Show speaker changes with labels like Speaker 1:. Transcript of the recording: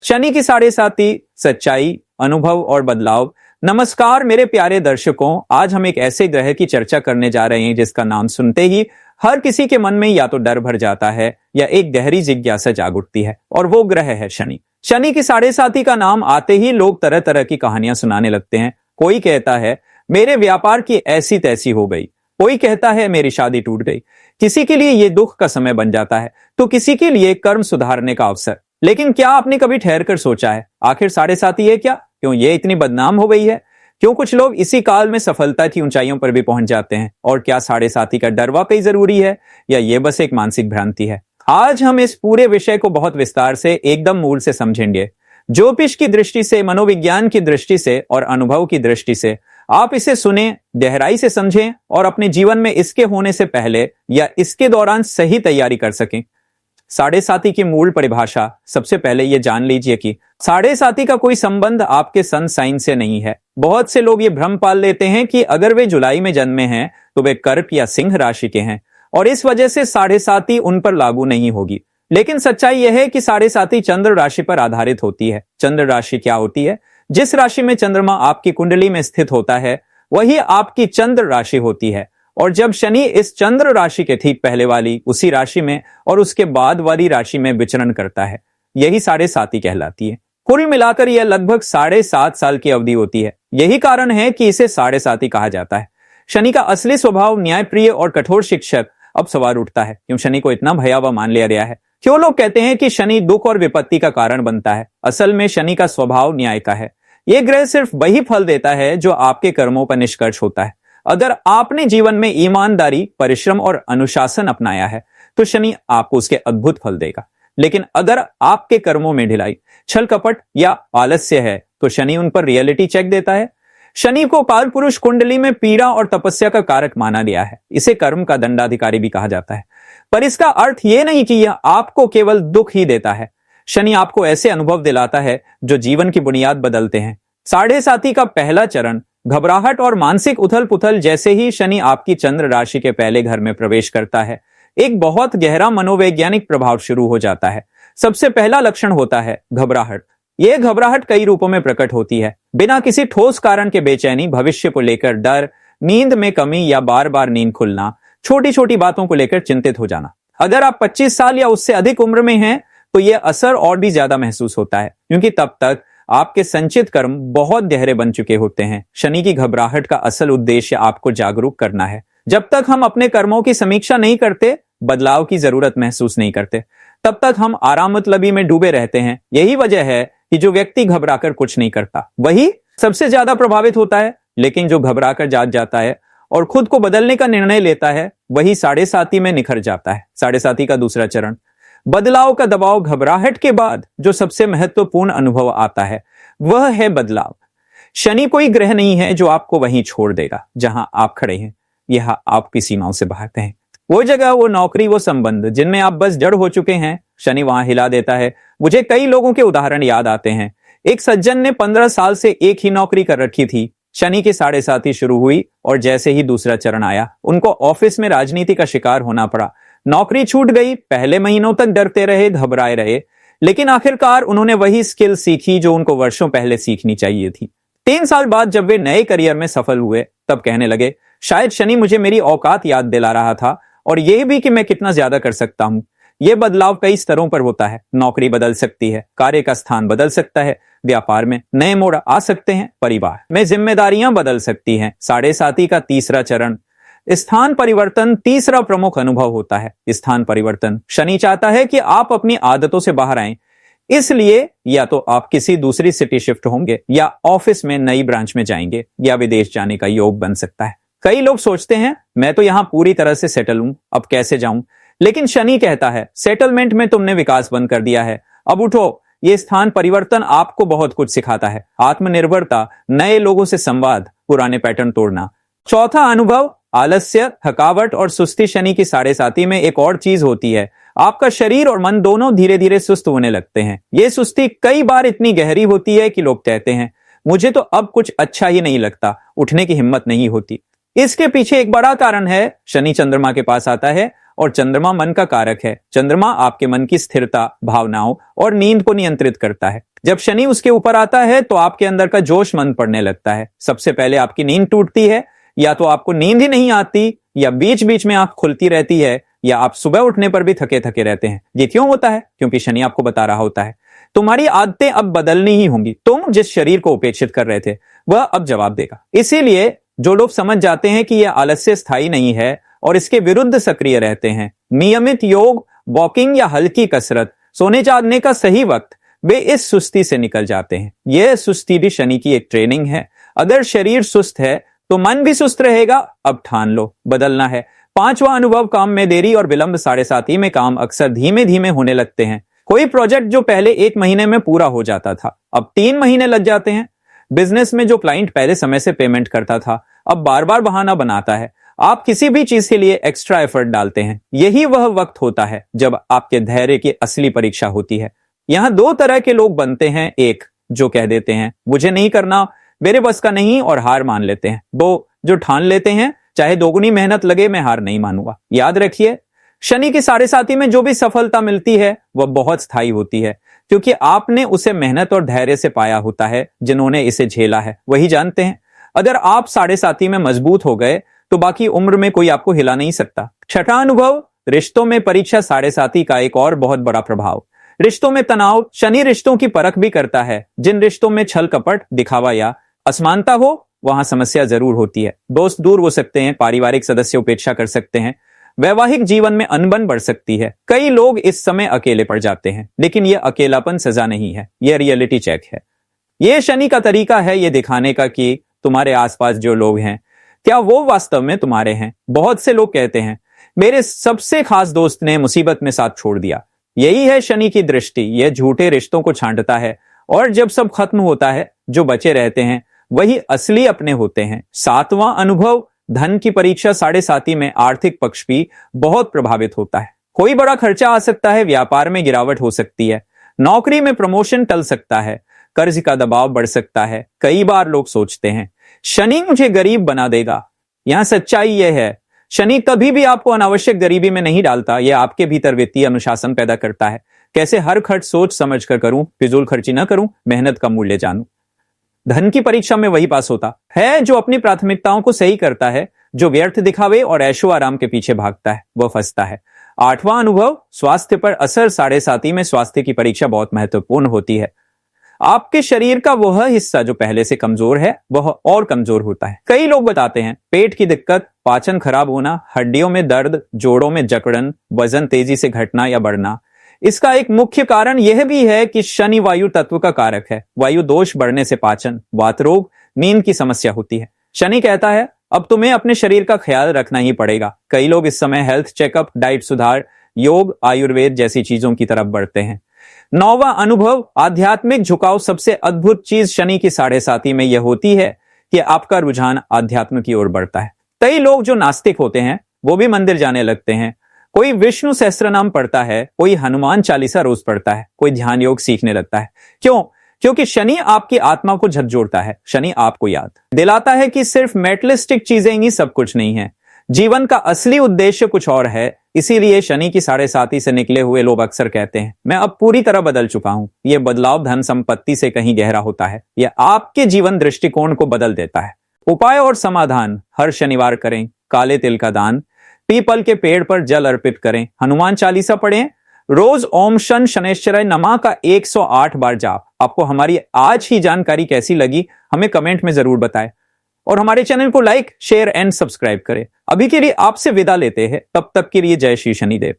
Speaker 1: शनि की साढ़े साती, सच्चाई, अनुभव और बदलाव। नमस्कार मेरे प्यारे दर्शकों, आज हम एक ऐसे ग्रह की चर्चा करने जा रहे हैं जिसका नाम सुनते ही हर किसी के मन में या तो डर भर जाता है या एक गहरी जिज्ञासा जाग उठती है, और वो ग्रह है शनि। शनि की साढ़े साती का नाम आते ही लोग तरह तरह की कहानियां सुनाने लगते हैं। कोई कहता है मेरे व्यापार की ऐसी तैसी हो गई, कोई कहता है मेरी शादी टूट गई, किसी के लिए ये दुख का समय बन जाता है तो किसी के लिए कर्म सुधारने का अवसर। लेकिन क्या आपने कभी ठहर कर सोचा है आखिर साढ़े साती है क्या? क्यों ये इतनी बदनाम हो गई है? क्यों कुछ लोग इसी काल में सफलता की ऊंचाइयों पर भी पहुंच जाते हैं? और क्या साढ़े साती का डर वाकई जरूरी है या ये बस एक मानसिक भ्रांति है? आज हम इस पूरे विषय को बहुत विस्तार से एकदम मूल से समझेंगे। ज्योतिष की दृष्टि से, मनोविज्ञान की दृष्टि से और अनुभव की दृष्टि से आप इसे सुने, गहराई से समझें और अपने जीवन में इसके होने से पहले या इसके दौरान सही तैयारी कर सकें। साढ़े साती की मूल परिभाषा। सबसे पहले यह जान लीजिए कि साढ़े साती का कोई संबंध आपके सन साइन से नहीं है। बहुत से लोग ये भ्रम पाल लेते हैं कि अगर वे जुलाई में जन्मे हैं तो वे कर्क या सिंह राशि के हैं और इस वजह से साढ़े साती उन पर लागू नहीं होगी। लेकिन सच्चाई यह है कि साढ़े साती चंद्र राशि पर आधारित होती है। चंद्र राशि क्या होती है? जिस राशि में चंद्रमा आपकी कुंडली में स्थित होता है वही आपकी चंद्र राशि होती है। और जब शनि इस चंद्र राशि के ठीक पहले वाली उसी राशि में और उसके बाद वाली राशि में विचरण करता है, यही साढ़े साती कहलाती है। कुल मिलाकर यह लगभग 7.5 साल की अवधि होती है। यही कारण है कि इसे साढ़े साती कहा जाता है। शनि का असली स्वभाव न्यायप्रिय और कठोर शिक्षक। अब सवाल उठता है क्यों शनि को इतना भयावह मान लिया गया है? क्यों लोग कहते हैं कि शनि दुख और विपत्ति का कारण बनता है? असल में शनि का स्वभाव न्याय का है। यह ग्रह सिर्फ वही फल देता है जो आपके कर्मों पर निष्कर्ष होता है। अगर आपने जीवन में ईमानदारी, परिश्रम और अनुशासन अपनाया है तो शनि आपको उसके अद्भुत फल देगा। लेकिन अगर आपके कर्मों में ढिलाई, छल कपट या आलस्य है तो शनि उन पर रियलिटी चेक देता है। शनि को काल पुरुष कुंडली में पीड़ा और तपस्या का कारक माना गया है। इसे कर्म का दंडाधिकारी भी कहा जाता है। पर इसका अर्थ यह नहीं कि यह आपको केवल दुख ही देता है। शनि आपको ऐसे अनुभव दिलाता है जो जीवन की बुनियाद बदलते हैं। साढ़े साती का पहला चरण घबराहट और मानसिक उथल पुथल। जैसे ही शनि आपकी चंद्र राशि के पहले घर में प्रवेश करता है, एक बहुत गहरा मनोवैज्ञानिक प्रभाव शुरू हो जाता है। सबसे पहला लक्षण होता है घबराहट। यह घबराहट कई रूपों में प्रकट होती है। बिना किसी ठोस कारण के बेचैनी, भविष्य को लेकर डर, नींद में कमी या बार बार नींद खुलना, छोटी छोटी बातों को लेकर चिंतित हो जाना। अगर आप 25 साल या उससे अधिक उम्र में हैं तो यह असर और भी ज्यादा महसूस होता है, क्योंकि तब तक आपके संचित कर्म बहुत गहरे बन चुके होते हैं। शनि की घबराहट का असल उद्देश्य आपको जागरूक करना है। जब तक हम अपने कर्मों की समीक्षा नहीं करते, बदलाव की जरूरत महसूस नहीं करते, तब तक हम आराम मतलबी में डूबे रहते हैं। यही वजह है कि जो व्यक्ति घबराकर कुछ नहीं करता वही सबसे ज्यादा प्रभावित होता है। लेकिन जो घबराकर जाग जाता है और खुद को बदलने का निर्णय लेता है वही साढ़े साती में निखर जाता है। साढ़े साती का दूसरा चरण बदलाव का दबाव। घबराहट के बाद जो सबसे महत्वपूर्ण अनुभव आता है वह है बदलाव। शनि कोई ग्रह नहीं है जो आपको वहीं छोड़ देगा जहां आप खड़े हैं। यह आपकी सीमाओं से बाहर हैं। वो जगह, वो नौकरी, वो संबंध जिनमें आप बस जड़ हो चुके हैं, शनि वहां हिला देता है। मुझे कई लोगों के उदाहरण याद आते हैं। एक सज्जन ने 15 साल से एक ही नौकरी कर रखी थी। शनि की साढ़े साती शुरू हुई और जैसे ही दूसरा चरण आया, उनको ऑफिस में राजनीति का शिकार होना पड़ा। नौकरी छूट गई। पहले महीनों तक डरते रहे, घबराए रहे, लेकिन आखिरकार उन्होंने वही स्किल सीखी जो उनको वर्षों पहले सीखनी चाहिए थी। 3 साल बाद जब वे नए करियर में सफल हुए, तब कहने लगे शायद शनि मुझे मेरी औकात याद दिला रहा था और यह भी कि मैं कितना ज्यादा कर सकता हूं। यह बदलाव कई स्तरों पर होता है। नौकरी बदल सकती है, कार्य का स्थान बदल सकता है, व्यापार में नए मोड़ आ सकते हैं, परिवार में जिम्मेदारियां बदल सकती हैं। साढ़े साती का तीसरा चरण स्थान परिवर्तन तीसरा प्रमुख अनुभव होता है। स्थान परिवर्तन। शनि चाहता है कि आप अपनी आदतों से बाहर आएं, इसलिए या तो आप किसी दूसरी सिटी शिफ्ट होंगे या ऑफिस में नई ब्रांच में जाएंगे या विदेश जाने का योग बन सकता है। कई लोग सोचते हैं मैं तो यहां पूरी तरह से सेटल हूं, अब कैसे जाऊं? लेकिन शनि कहता है सेटलमेंट में तुमने विकास बंद कर दिया है, अब उठो। यह स्थान परिवर्तन आपको बहुत कुछ सिखाता है। आत्मनिर्भरता, नए लोगों से संवाद, पुराने पैटर्न तोड़ना। चौथा अनुभव आलस्य, थकावट और सुस्ती। शनि की साढ़े साती में एक और चीज होती है, आपका शरीर और मन दोनों धीरे धीरे सुस्त होने लगते हैं। यह सुस्ती कई बार इतनी गहरी होती है कि लोग कहते हैं मुझे तो अब कुछ अच्छा ही नहीं लगता, उठने की हिम्मत नहीं होती। इसके पीछे एक बड़ा कारण है, शनि चंद्रमा के पास आता है और चंद्रमा मन का कारक है। चंद्रमा आपके मन की स्थिरता, भावनाओं और नींद को नियंत्रित करता है। जब शनि उसके ऊपर आता है तो आपके अंदर का जोश मंद पड़ने लगता है। सबसे पहले आपकी नींद टूटती है, या तो आपको नींद ही नहीं आती, या बीच बीच में आंख खुलती रहती है, या आप सुबह उठने पर भी थके थके रहते हैं। ये क्यों होता है? क्योंकि शनि आपको बता रहा होता है तुम्हारी आदतें अब बदलनी ही होंगी। तुम जिस शरीर को उपेक्षित कर रहे थे वह अब जवाब देगा। इसीलिए जो लोग समझ जाते हैं कि यह आलस्य स्थायी नहीं है और इसके विरुद्ध सक्रिय रहते हैं, नियमित योग, वॉकिंग या हल्की कसरत, सोने जागने का सही वक्त, वे इस सुस्ती से निकल जाते हैं। यह सुस्ती भी शनि की एक ट्रेनिंग है। अगर शरीर सुस्त है तो मन भी सुस्त रहेगा। अब ठान लो, बदलना है। पांचवा अनुभव, काम में देरी और विलंब। साढ़े साती में काम अक्सर धीमे धीमे होने लगते हैं। कोई प्रोजेक्ट जो पहले 1 महीने में पूरा हो जाता था अब 3 महीने लग जाते हैं। बिजनेस में जो क्लाइंट पहले समय से पेमेंट करता था अब बार बार बहाना बनाता है। आप किसी भी चीज के लिए एक्स्ट्रा एफर्ट डालते हैं। यही वह वक्त होता है जब आपके धैर्य की असली परीक्षा होती है। यहां 2 तरह के लोग बनते हैं। एक जो कह देते हैं मुझे नहीं करना, मेरे बस का नहीं, और हार मान लेते हैं। 2 जो ठान लेते हैं चाहे दोगुनी मेहनत लगे मैं हार नहीं मानूंगा। याद रखिए, शनि की साढ़े साती में जो भी सफलता मिलती है वह बहुत स्थायी होती है, क्योंकि आपने उसे मेहनत और धैर्य से पाया होता है। जिन्होंने इसे झेला है वही जानते हैं। अगर आप साढ़े साती में मजबूत हो गए तो बाकी उम्र में कोई आपको हिला नहीं सकता। छठा अनुभव, रिश्तों में परीक्षा। साढ़े साती का एक और बहुत बड़ा प्रभाव, रिश्तों में तनाव। शनि रिश्तों की परख भी करता है। जिन रिश्तों में छल कपट, दिखावा या असमानता हो वहां समस्या जरूर होती है। दोस्त दूर हो सकते हैं, पारिवारिक सदस्य उपेक्षा कर सकते हैं, वैवाहिक जीवन में अनबन बढ़ सकती है। कई लोग इस समय अकेले पड़ जाते हैं, लेकिन यह अकेलापन सजा नहीं है, यह रियलिटी चेक है। यह शनि का तरीका है ये दिखाने का कि तुम्हारे आसपास जो लोग हैं क्या वो वास्तव में तुम्हारे हैं। बहुत से लोग कहते हैं मेरे सबसे खास दोस्त ने मुसीबत में साथ छोड़ दिया। यही है शनि की दृष्टि। यह झूठे रिश्तों को छांटता है, और जब सब खत्म होता है जो बचे रहते हैं वही असली अपने होते हैं। 7वां अनुभव, धन की परीक्षा। साढ़े साती में आर्थिक पक्ष भी बहुत प्रभावित होता है। कोई बड़ा खर्चा आ सकता है, व्यापार में गिरावट हो सकती है, नौकरी में प्रमोशन टल सकता है, कर्ज का दबाव बढ़ सकता है। कई बार लोग सोचते हैं शनि मुझे गरीब बना देगा। यहां सच्चाई यह है, शनि कभी भी आपको अनावश्यक गरीबी में नहीं डालता। यह आपके भीतर वित्तीय अनुशासन पैदा करता है। कैसे हर खर्च सोच समझ कर करूं, फिजूल खर्ची ना करूं, मेहनत का मूल्य जानूं। धन की परीक्षा में वही पास होता है जो अपनी प्राथमिकताओं को सही करता है। जो व्यर्थ दिखावे और ऐशो आराम के पीछे भागता है वह फंसता है। 8वां अनुभव, स्वास्थ्य पर असर। साढ़े साती में स्वास्थ्य की परीक्षा बहुत महत्वपूर्ण होती है। आपके शरीर का वह हिस्सा जो पहले से कमजोर है वह और कमजोर होता है। कई लोग बताते हैं पेट की दिक्कत, पाचन खराब होना, हड्डियों में दर्द, जोड़ों में जकड़न, वजन तेजी से घटना या बढ़ना। इसका एक मुख्य कारण यह भी है कि शनि वायु तत्व का कारक है। वायु दोष बढ़ने से पाचन, वात रोग, नींद की समस्या होती है। शनि कहता है अब तुम्हें अपने शरीर का ख्याल रखना ही पड़ेगा। कई लोग इस समय हेल्थ चेकअप, डाइट सुधार, योग, आयुर्वेद जैसी चीजों की तरफ बढ़ते हैं। 9वां अनुभव, आध्यात्मिक झुकाव। सबसे अद्भुत चीज शनि की साढ़े साती में यह होती है कि आपका रुझान आध्यात्म की ओर बढ़ता है। कई लोग जो नास्तिक होते हैं वो भी मंदिर जाने लगते हैं। कोई विष्णु सहस्त्र नाम पढ़ता है, कोई हनुमान चालीसा रोज पढ़ता है, कोई ध्यान योग सीखने लगता है। क्यों? क्योंकि शनि आपकी आत्मा को झकझोरता है। शनि आपको याद दिलाता है कि सिर्फ मेटलिस्टिक चीजें ही सब कुछ नहीं है, जीवन का असली उद्देश्य कुछ और है। इसीलिए शनि की साढ़े साती से निकले हुए लोग अक्सर कहते हैं मैं अब पूरी तरह बदल चुका हूं। यह बदलाव धन संपत्ति से कहीं गहरा होता है। यह आपके जीवन दृष्टिकोण को बदल देता है। उपाय और समाधान, हर शनिवार करें काले तिल का दान, पीपल के पेड़ पर जल अर्पित करें, हनुमान चालीसा पढ़ें, रोज ओम शन शनैश्चराय नमः का 108 बार जाप। आपको हमारी आज ही जानकारी कैसी लगी हमें कमेंट में जरूर बताएं, और हमारे चैनल को लाइक, शेयर एंड सब्सक्राइब करें। अभी के लिए आपसे विदा लेते हैं, तब तक के लिए जय श्री शनिदेव।